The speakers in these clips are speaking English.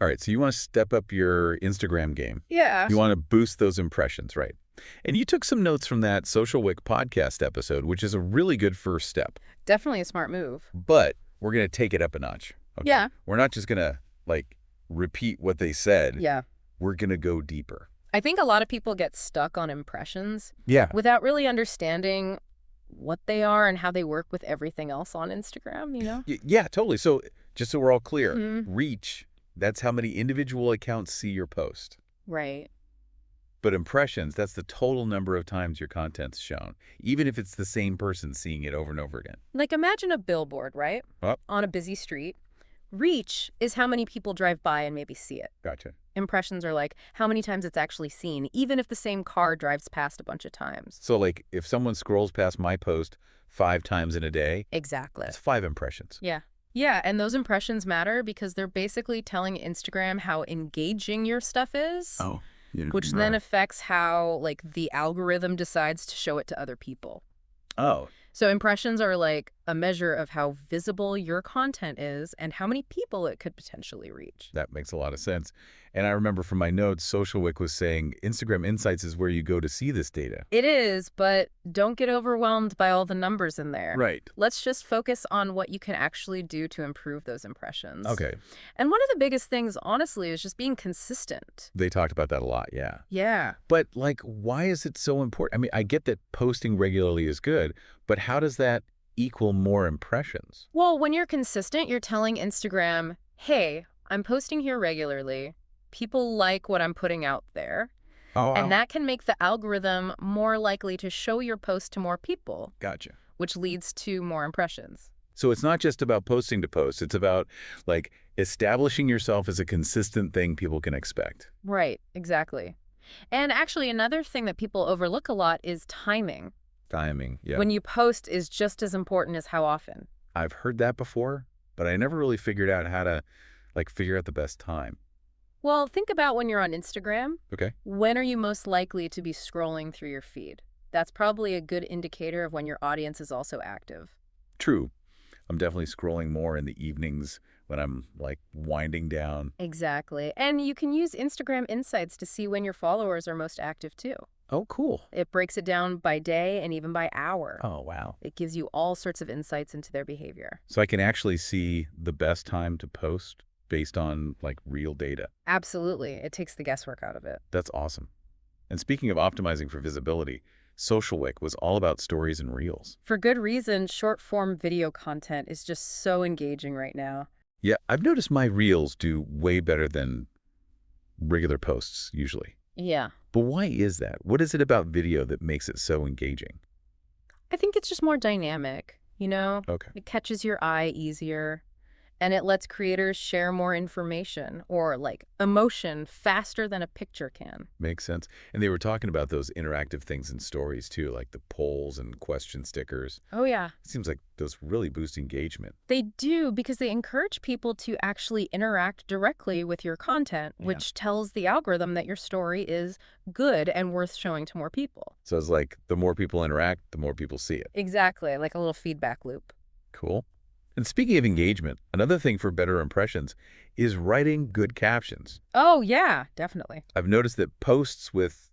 All right, so you want to step up your Instagram game. Yeah. You want to boost those impressions, right? And you took some notes from that SocialWick Podcast episode, which is a really good first step. Definitely a smart move. But we're going to take it up a notch. Okay? Yeah. We're not just going to, repeat what they said. Yeah. We're going to go deeper. I think a lot of people get stuck on impressions Yeah. without really understanding what they are and how they work with everything else on Instagram, you know? Yeah, totally. So just so we're all clear, Mhm. reach, that's how many individual accounts see your post. Right. But impressions, that's the total number of times your content's shown, even if it's the same person seeing it over and over again. Like imagine a billboard, right? Oh. On a busy street. Reach is how many people drive by and maybe see it. Gotcha. Impressions are like how many times it's actually seen, even if the same car drives past a bunch of times. So, if someone scrolls past my post 5 times in a day, Exactly. that's 5 impressions. Yeah. Yeah, and those impressions matter because they're basically telling Instagram how engaging your stuff is. Oh. Which then affects how, the algorithm decides to show it to other people. Oh. So impressions are like a measure of how visible your content is and how many people it could potentially reach. That makes a lot of sense. And I remember from my notes, SocialWick was saying Instagram Insights is where you go to see this data. It is, but don't get overwhelmed by all the numbers in there. Right. Let's just focus on what you can actually do to improve those impressions. Okay. And one of the biggest things, honestly, is just being consistent. They talked about that a lot, yeah. Yeah. But, why is it so important? I mean, I get that posting regularly is good, but how does that equal more impressions? Well, when you're consistent, you're telling Instagram, hey, I'm posting here regularly. People like what I'm putting out there. Oh, And that can make the algorithm more likely to show your post to more people, gotcha. which leads to more impressions. So it's not just about posting to post. It's about, establishing yourself as a consistent thing people can expect. Right, exactly. And actually, another thing that people overlook a lot is timing. Timing, yeah. When you post is just as important as how often. I've heard that before, but I never really figured out how to, figure out the best time. Well, think about when you're on Instagram. Okay. When are you most likely to be scrolling through your feed? That's probably a good indicator of when your audience is also active. True. I'm definitely scrolling more in the evenings when I'm, winding down. Exactly. And you can use Instagram Insights to see when your followers are most active, too. Oh, cool. It breaks it down by day and even by hour. Oh, wow. It gives you all sorts of insights into their behavior. So I can actually see the best time to post based on, real data. Absolutely. It takes the guesswork out of it. That's awesome. And speaking of optimizing for visibility, SocialWick was all about stories and reels. For good reason, short-form video content is just so engaging right now. Yeah, I've noticed my reels do way better than regular posts usually. Yeah. But why is that? What is it about video that makes it so engaging? I think it's just more dynamic, you know? Okay. It catches your eye easier, and it lets creators share more information or, emotion faster than a picture can. Makes sense. And they were talking about those interactive things in stories too, like the polls and question stickers. Oh, yeah. It seems like those really boost engagement. They do because they encourage people to actually interact directly with your content, Yeah. which tells the algorithm that your story is good and worth showing to more people. So it's like the more people interact, the more people see it. Exactly, like a little feedback loop. Cool. And speaking of engagement, another thing for better impressions is writing good captions. Oh, yeah, definitely. I've noticed that posts with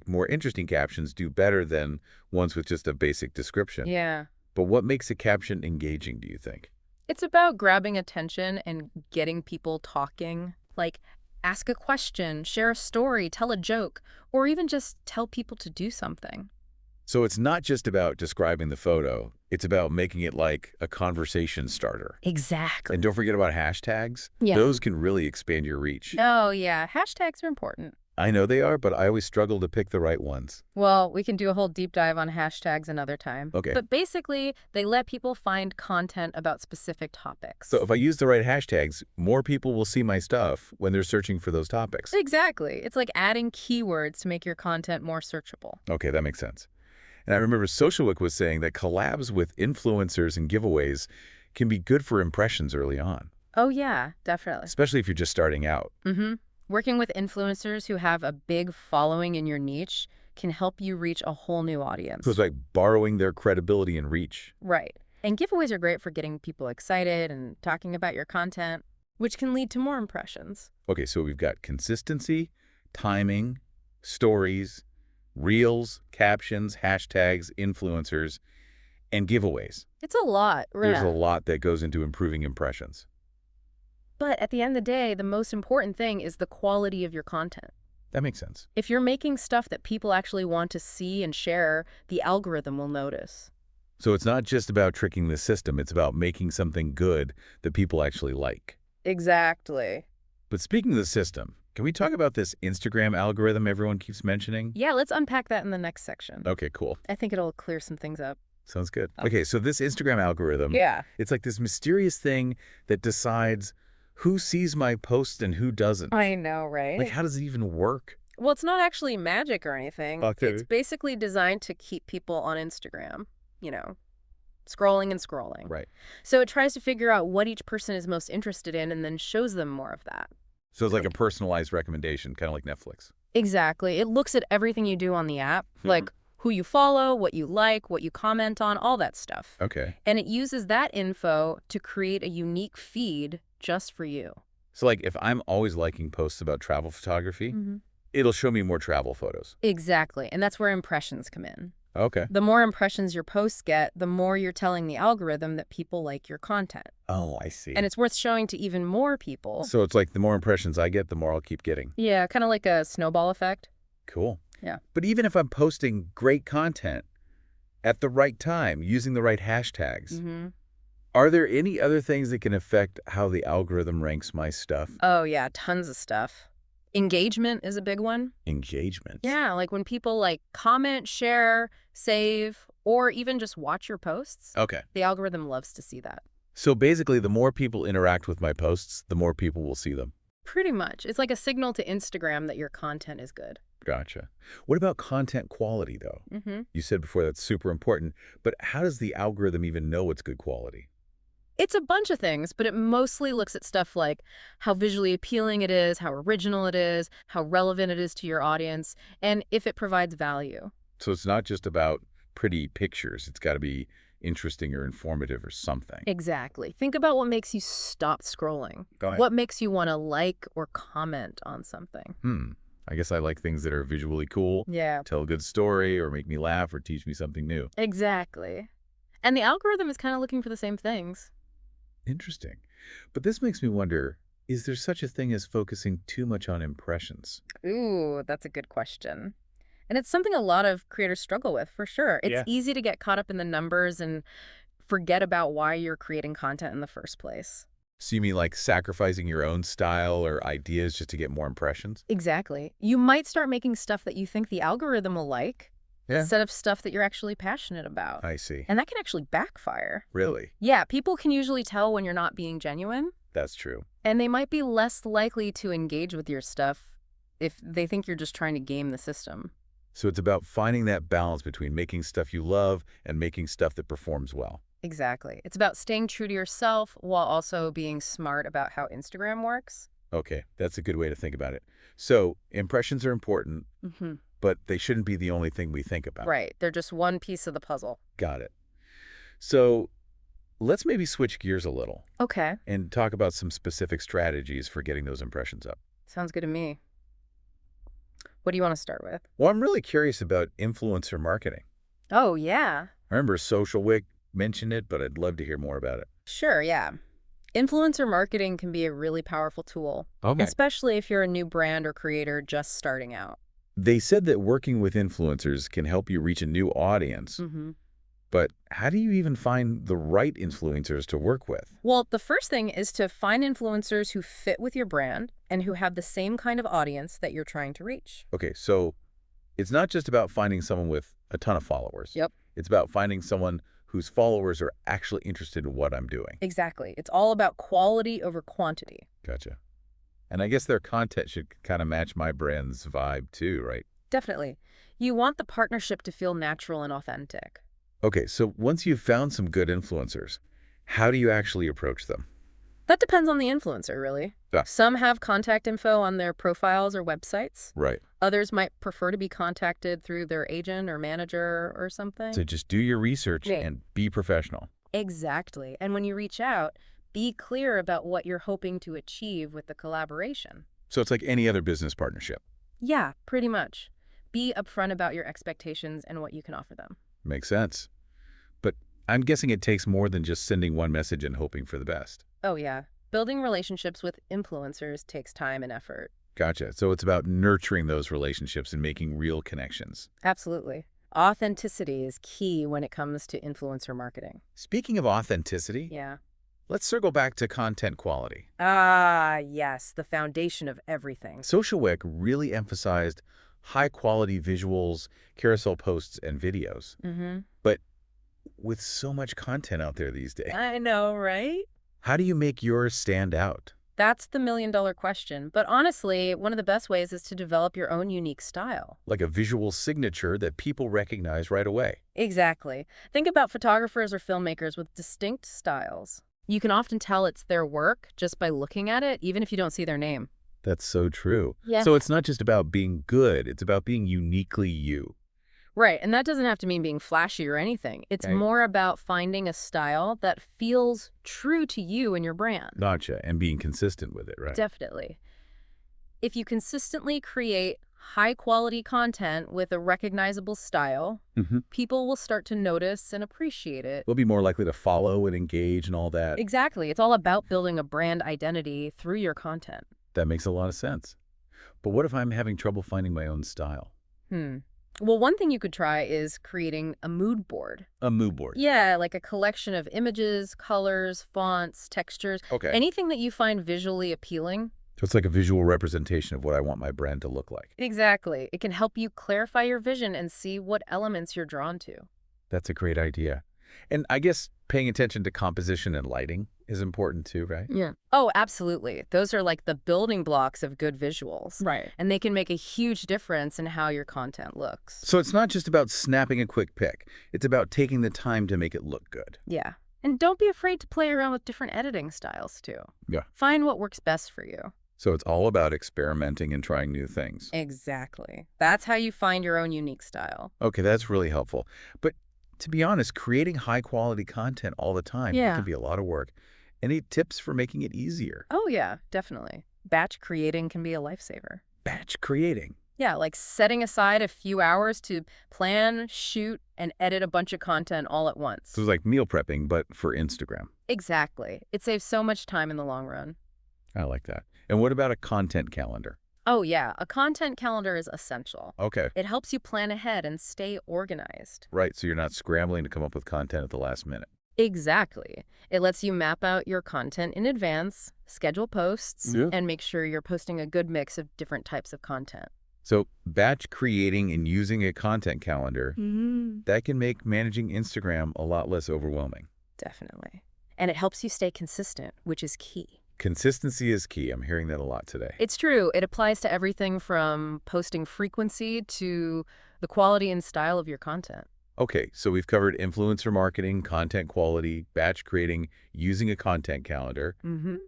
more interesting captions do better than ones with just a basic description. Yeah. But what makes a caption engaging, do you think? It's about grabbing attention and getting people talking. Ask a question, share a story, tell a joke, or even just tell people to do something. So it's not just about describing the photo. It's about making it like a conversation starter. Exactly. And don't forget about hashtags. Yeah. Those can really expand your reach. Oh, yeah. Hashtags are important. I know they are, but I always struggle to pick the right ones. Well, we can do a whole deep dive on hashtags another time. Okay. But basically, they let people find content about specific topics. So if I use the right hashtags, more people will see my stuff when they're searching for those topics. Exactly. It's like adding keywords to make your content more searchable. Okay, that makes sense. And I remember SocialWick was saying that collabs with influencers and giveaways can be good for impressions early on, Oh, yeah, definitely. especially if you're just starting out. Mm-hmm. Working with influencers who have a big following in your niche can help you reach a whole new audience. So it's like borrowing their credibility and reach. Right. And giveaways are great for getting people excited and talking about your content. which can lead to more impressions. Okay, so we've got consistency, timing, stories, reels, captions, hashtags, influencers, and giveaways. It's a lot, There's a yeah. lot that goes into improving impressions. But at the end of the day, the most important thing is the quality of your content. That makes sense. If you're making stuff that people actually want to see and share, the algorithm will notice. So it's not just about tricking the system, it's about making something good that people actually like. Exactly. But speaking of the system, can we talk about this Instagram algorithm everyone keeps mentioning? Yeah, let's unpack that in the next section. Okay, cool. I think it'll clear some things up. Sounds good. Okay, so this Instagram algorithm, Yeah. it's like this mysterious thing that decides who sees my post and who doesn't. I know, right? Like, how does it even work? Well, it's not actually magic or anything. Okay. It's basically designed to keep people on Instagram, scrolling and scrolling. Right. So it tries to figure out what each person is most interested in and then shows them more of that. So it's like a personalized recommendation, kind of like Netflix. Exactly. It looks at everything you do on the app, like who you follow, what you like, what you comment on, all that stuff. Okay. And it uses that info to create a unique feed just for you. So like if I'm always liking posts about travel photography, it'll show me more travel photos. Exactly. And that's where impressions come in. Okay. The more impressions your posts get, the more you're telling the algorithm that people like your content. Oh, I see. And it's worth showing to even more people. So it's like the more impressions I get, the more I'll keep getting. Yeah, kind of like a snowball effect. Cool. Yeah. But even if I'm posting great content at the right time, using the right hashtags, are there any other things that can affect how the algorithm ranks my stuff? Oh, yeah, tons of stuff. Engagement is a big one. Engagement. Yeah, like when people comment, share, save, or even just watch your posts, Okay. the algorithm loves to see that. So basically, the more people interact with my posts, the more people will see them. Pretty much. It's like a signal to Instagram that your content is good. Gotcha. What about content quality, though? You said before that's super important, but how does the algorithm even know it's good quality? It's a bunch of things, but it mostly looks at stuff like how visually appealing it is, how original it is, how relevant it is to your audience, and if it provides value. So it's not just about pretty pictures. It's got to be interesting or informative or something. Exactly. Think about what makes you stop scrolling. Go ahead. What makes you want to like or comment on something. I guess I like things that are visually cool, Yeah. tell a good story, or make me laugh or teach me something new. Exactly. And the algorithm is kind of looking for the same things. Interesting. But this makes me wonder, is there such a thing as focusing too much on impressions? Ooh, that's a good question. And it's something a lot of creators struggle with, for sure. It's Yeah. easy to get caught up in the numbers and forget about why you're creating content in the first place. So you mean like sacrificing your own style or ideas just to get more impressions? Exactly. You might start making stuff that you think the algorithm will like instead of stuff that you're actually passionate about. I see. And that can actually backfire. Really? Yeah, people can usually tell when you're not being genuine, That's true. and they might be less likely to engage with your stuff if they think you're just trying to game the system. So it's about finding that balance between making stuff you love and making stuff that performs well. Exactly. It's about staying true to yourself while also being smart about how Instagram works. Okay, that's a good way to think about it. So impressions are important, but they shouldn't be the only thing we think about. Right. They're just one piece of the puzzle. Got it. So let's maybe switch gears a little Okay. and talk about some specific strategies for getting those impressions up. Sounds good to me. What do you want to start with? Well, I'm really curious about influencer marketing. Oh, yeah. I remember SocialWick mentioned it, but I'd love to hear more about it. Sure, yeah. Influencer marketing can be a really powerful tool, especially if you're a new brand or creator just starting out. They said that working with influencers can help you reach a new audience, but how do you even find the right influencers to work with? Well, the first thing is to find influencers who fit with your brand and who have the same kind of audience that you're trying to reach. Okay, so it's not just about finding someone with a ton of followers. Yep. It's about finding someone whose followers are actually interested in what I'm doing. Exactly. It's all about quality over quantity. Gotcha. And I guess their content should kind of match my brand's vibe too, right? Definitely. You want the partnership to feel natural and authentic. Okay, so once you've found some good influencers, how do you actually approach them? That depends on the influencer, really. Yeah. Some have contact info on their profiles or websites. Right. Others might prefer to be contacted through their agent or manager or something. So just do your research Yeah. and be professional. Exactly. And when you reach out, Be clear about what you're hoping to achieve with the collaboration. So it's like any other business partnership. Yeah, pretty much. Be upfront about your expectations and what you can offer them. Makes sense. But I'm guessing it takes more than just sending one message and hoping for the best. Oh, yeah. Building relationships with influencers takes time and effort. Gotcha. So it's about nurturing those relationships and making real connections. Absolutely. Authenticity is key when it comes to influencer marketing. Speaking of authenticity, Yeah. let's circle back to content quality. Ah, yes, the foundation of everything. SocialWick really emphasized high-quality visuals, carousel posts, and videos. But with so much content out there these days, I know, right? how do you make yours stand out? That's the million-dollar question. But honestly, one of the best ways is to develop your own unique style. Like a visual signature that people recognize right away. Exactly. Think about photographers or filmmakers with distinct styles. You can often tell it's their work just by looking at it, even if you don't see their name. That's so true. Yeah. So it's not just about being good, it's about being uniquely you. Right, and that doesn't have to mean being flashy or anything. It's Okay. more about finding a style that feels true to you and your brand. Gotcha. And being consistent with it, right? Definitely. If you consistently create high-quality content with a recognizable style, people will start to notice and appreciate it. We'll be more likely to follow and engage and all that. Exactly. It's all about building a brand identity through your content. That makes a lot of sense. But what if I'm having trouble finding my own style? Well, one thing you could try is creating a mood board. A mood board. Yeah, like a collection of images, colors, fonts, textures, Okay. anything that you find visually appealing. So it's like a visual representation of what I want my brand to look like. Exactly. It can help you clarify your vision and see what elements you're drawn to. That's a great idea. And I guess paying attention to composition and lighting is important too, right? Yeah. Oh, absolutely. Those are like the building blocks of good visuals. Right. And they can make a huge difference in how your content looks. So it's not just about snapping a quick pic. It's about taking the time to make it look good. Yeah. And don't be afraid to play around with different editing styles too. Yeah. Find what works best for you. So it's all about experimenting and trying new things. Exactly. That's how you find your own unique style. Okay, that's really helpful. But to be honest, creating high-quality content all the time Yeah. can be a lot of work. Any tips for making it easier? Oh, yeah, definitely. Batch creating can be a lifesaver. Batch creating. Yeah, like setting aside a few hours to plan, shoot, and edit a bunch of content all at once. So it's like meal prepping, but for Instagram. Exactly. It saves so much time in the long run. I like that. And what about a content calendar? Oh, yeah, a content calendar is essential. Okay, It helps you plan ahead and stay organized. right. So you're not scrambling to come up with content at the last minute. Exactly. It lets you map out your content in advance, schedule posts, Yeah. and make sure you're posting a good mix of different types of content. So batch creating and using a content calendar, that can make managing Instagram a lot less overwhelming. Definitely. And it helps you stay consistent, which is key. Consistency is key. I'm hearing that a lot today. It's true. It applies to everything from posting frequency to the quality and style of your content. Okay, so we've covered influencer marketing, content quality, batch creating, using a content calendar.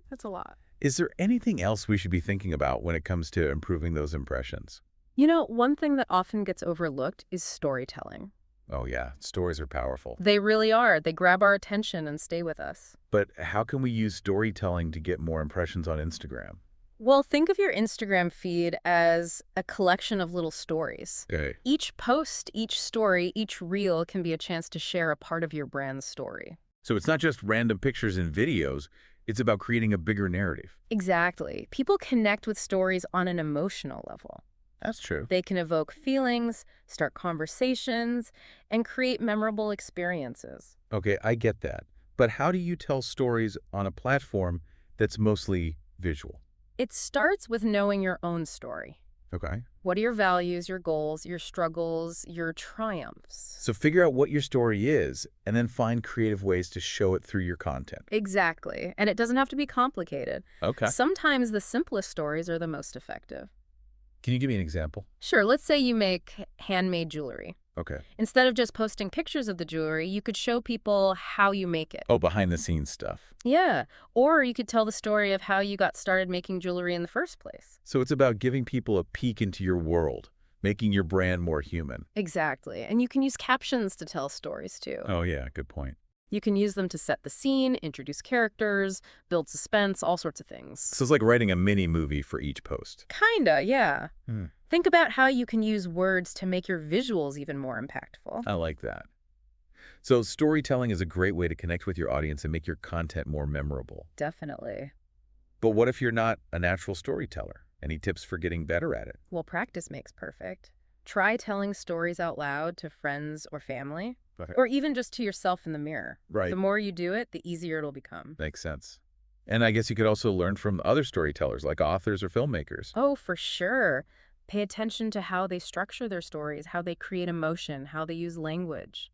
That's a lot. Is there anything else we should be thinking about when it comes to improving those impressions? You know, one thing that often gets overlooked is storytelling. Oh yeah, stories are powerful. They really are. They grab our attention and stay with us. But how can we use storytelling to get more impressions on Instagram? Well, think of your Instagram feed as a collection of little stories. Okay. Each post, each story, each reel can be a chance to share a part of your brand's story. So it's not just random pictures and videos, it's about creating a bigger narrative. Exactly. People connect with stories on an emotional level. That's true. They can evoke feelings, start conversations, and create memorable experiences. Okay, I get that. But how do you tell stories on a platform that's mostly visual? It starts with knowing your own story. Okay. What are your values, your goals, your struggles, your triumphs? So figure out what your story is and then find creative ways to show it through your content. Exactly. And it doesn't have to be complicated. Okay. Sometimes the simplest stories are the most effective. Can you give me an example? Sure, let's say you make handmade jewelry. Okay. Instead of just posting pictures of the jewelry, you could show people how you make it. Oh, behind the scenes stuff. Yeah, or you could tell the story of how you got started making jewelry in the first place. So it's about giving people a peek into your world, making your brand more human. Exactly, and you can use captions to tell stories too. Oh yeah, good point. You can use them to set the scene, introduce characters, build suspense, all sorts of things. So it's like writing a mini movie for each post. Kinda, yeah. Hmm. Think about how you can use words to make your visuals even more impactful. I like that. So storytelling is a great way to connect with your audience and make your content more memorable. Definitely. But what if you're not a natural storyteller? Any tips for getting better at it? Well, practice makes perfect. Try telling stories out loud to friends or family, or even just to yourself in the mirror. Right. The more you do it, the easier it'll become. Makes sense. And I guess you could also learn from other storytellers like authors or filmmakers. Oh, for sure. Pay attention to how they structure their stories, how they create emotion, how they use language.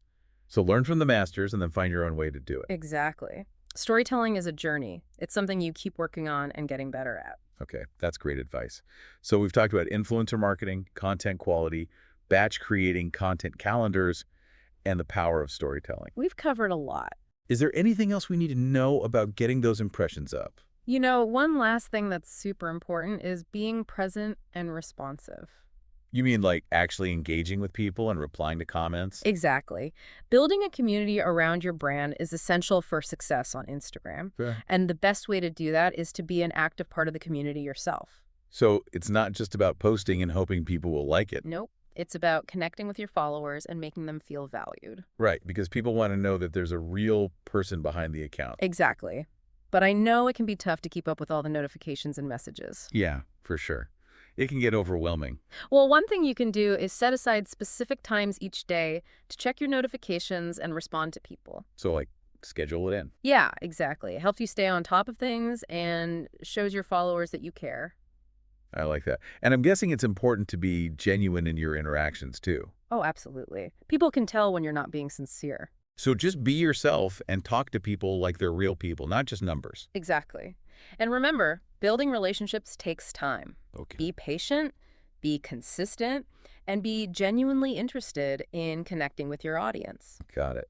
So learn from the masters and then find your own way to do it. Exactly. Storytelling is a journey. It's something you keep working on and getting better at. Okay, that's great advice. So we've talked about influencer marketing, content quality, batch creating, content calendars, and the power of storytelling. We've covered a lot. Is there anything else we need to know about getting those impressions up? You know, one last thing that's super important is being present and responsive. You mean like actually engaging with people and replying to comments? Exactly. Building a community around your brand is essential for success on Instagram. Fair. And the best way to do that is to be an active part of the community yourself. So it's not just about posting and hoping people will like it. Nope. It's about connecting with your followers and making them feel valued. Right, because people want to know that there's a real person behind the account. Exactly. But I know it can be tough to keep up with all the notifications and messages. Yeah, for sure. It can get overwhelming. Well, one thing you can do is set aside specific times each day to check your notifications and respond to people. So like schedule it in. Yeah, exactly. It helps you stay on top of things and shows your followers that you care. I like that. And I'm guessing it's important to be genuine in your interactions too. Oh, absolutely. People can tell when you're not being sincere. So just be yourself and talk to people like they're real people, not just numbers. Exactly. And remember, building relationships takes time. Okay. Be patient, be consistent, and be genuinely interested in connecting with your audience. Got it.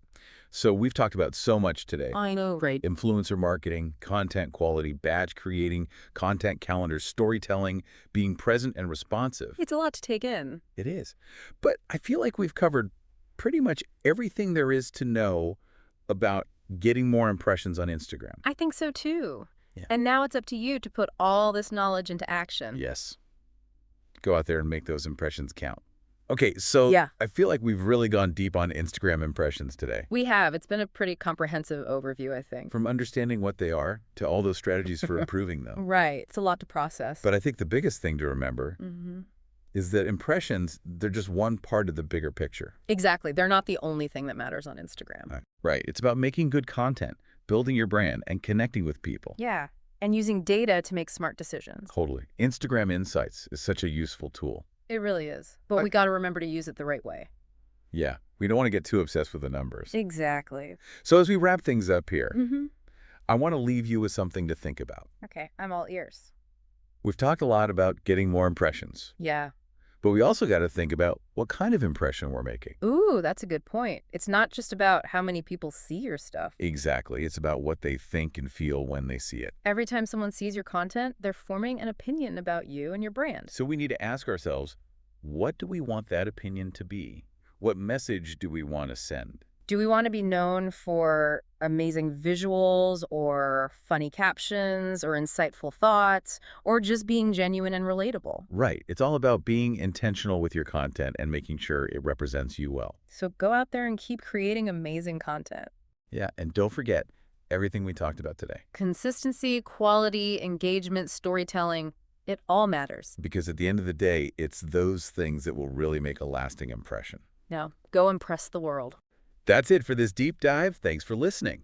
So we've talked about so much today. I know, right? Influencer marketing, content quality, badge creating, content calendars, storytelling, being present and responsive. It's a lot to take in. It is. But I feel like we've covered pretty much everything there is to know about getting more impressions on Instagram. I think so too. Yeah. And now it's up to you to put all this knowledge into action. Yes. Go out there and make those impressions count. Okay, so Yeah. I feel like we've really gone deep on Instagram impressions today. We have. It's been a pretty comprehensive overview, I think. From understanding what they are to all those strategies for improving them. Right. It's a lot to process. But I think the biggest thing to remember is that impressions, they're just one part of the bigger picture. Exactly. They're not the only thing that matters on Instagram. Right. It's about making good content, building your brand, and connecting with people. Yeah. And using data to make smart decisions. Totally. Instagram Insights is such a useful tool. It really is. But we got to remember to use it the right way. Yeah. We don't want to get too obsessed with the numbers. Exactly. So as we wrap things up here, Mm-hmm. I want to leave you with something to think about. Okay. I'm all ears. We've talked a lot about getting more impressions, Yeah. but we also got to think about what kind of impression we're making. Ooh, that's a good point. It's not just about how many people see your stuff. Exactly. It's about what they think and feel when they see it. Every time someone sees your content, they're forming an opinion about you and your brand. So we need to ask ourselves, what do we want that opinion to be? What message do we want to send? Do we want to be known for amazing visuals or funny captions or insightful thoughts or just being genuine and relatable? Right. It's all about being intentional with your content and making sure it represents you well. So go out there and keep creating amazing content. Yeah, and don't forget everything we talked about today. Consistency, quality, engagement, storytelling, it all matters. Because at the end of the day, it's those things that will really make a lasting impression. Now, go impress the world. That's it for this deep dive. Thanks for listening.